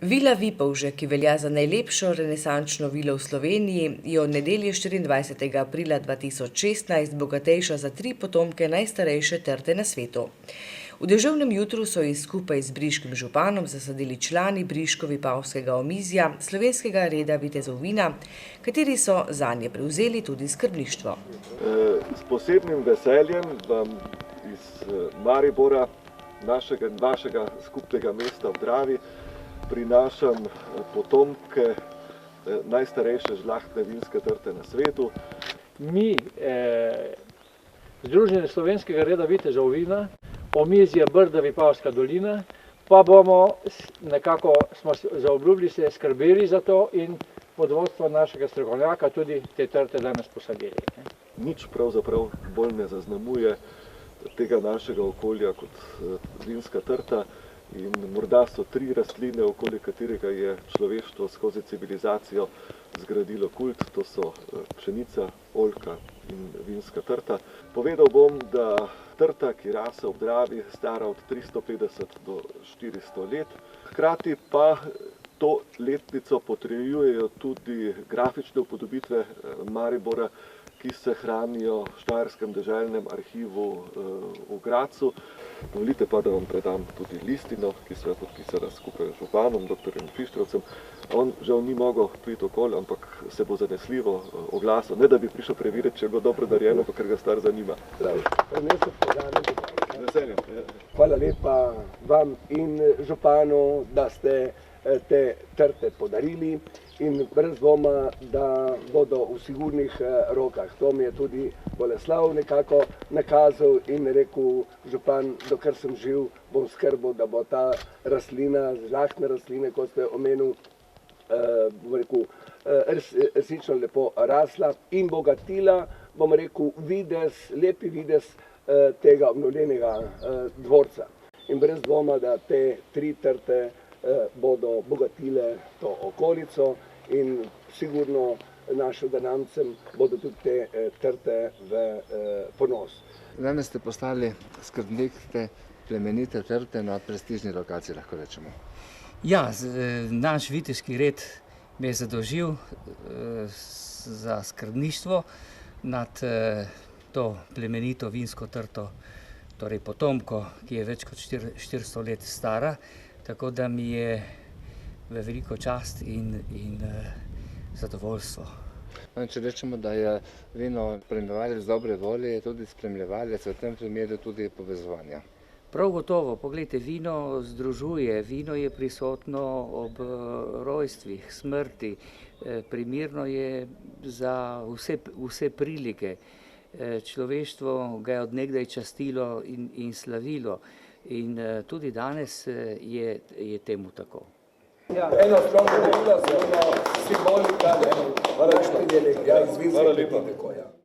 Vila Vipavže, ki velja za najlepšo renesančno vilo v Sloveniji, je od nedelje 24. aprila 2016 bogatejša za 3 potomke najstarejše trte na svetu. V deževnem jutru so ji skupaj z briškim županom zasadili člani briško-vipavskega omizja slovenskega reda vitezov vina, kateri so zanje prevzeli tudi skrbništvo. S posebnim veseljem vam iz Maribora, našega in vašega skupnega mesta v Dravi, prinašam potomke najstarejše žlahtne vinske trte na svetu. Mi, Združenje slovenskega reda vitezov vina, omizje Brda Vipavska dolina, pa bomo nekako, smo zaobljubili se, skrbeli za to in pod vodstvom našega strokovnjaka tudi te trte danes posadili. Nič pravzaprav bolj ne zaznamuje tega našega okolja kot vinska trta. In morda so 3 rastline, okoli katerega je človeštvo skozi civilizacijo zgradilo kult, to so pšenica, oljka in vinska trta. Povedal bom, da trta, ki rase ob Dravi, stara od 350 do 400 let. Hkrati pa to letnico potrjujejo tudi grafične upodobitve Maribora, ki se hranijo v Štajerskem deželnem arhivu v Gradcu. Dovolite pa, da vam predam tudi listino, ki so jo podpisala skupaj z županom, dr. Fištravcem. On žal ni mogel priti okoli, ampak se bo zanesljivo oglasil. Ne da bi prišel preveriti, če je bilo dobro narejeno, ker ga stvar zanima. Hvala lepa vam in županu, da ste te trte podarili in brez dvoma, da bodo v sigurnih rokah. To mi je tudi Boleslav nekako nakazal in rekel, župan, dokler sem živ, bom skrbel, da bo ta rastlina, žlahtne rastline, kot ste omenil, resnično lepo rasla in bogatila, bom rekel, lepi videz tega obnovljenega dvorca. In brez dvoma, da te 3 trte bodo bogatile to okolico in sigurno našim danamcem bodo tudi te trte v ponos. Danes ste postali skrbnik te plemenite trte na prestižni lokaciji, lahko rečemo. Ja, naš viteški red me je zadolžil za skrbništvo nad to plemenito vinsko trto, torej potomko, ki je več kot 400 let stara. Tako da mi je v veliko čast in zadovoljstvo. Če rečemo, da je vino spremljevalec dobre volje, je tudi spremljevalec v tem primeru tudi povezovanja. Prav gotovo, poglejte, vino združuje, vino je prisotno ob rojstvih, smrti, primerno je za vse prilike. Človeštvo ga je od nekdaj častilo in slavilo. In tudi danes je temu tako. Eno strano vila, simbolika, naš pridelek, ja, iz vinskega.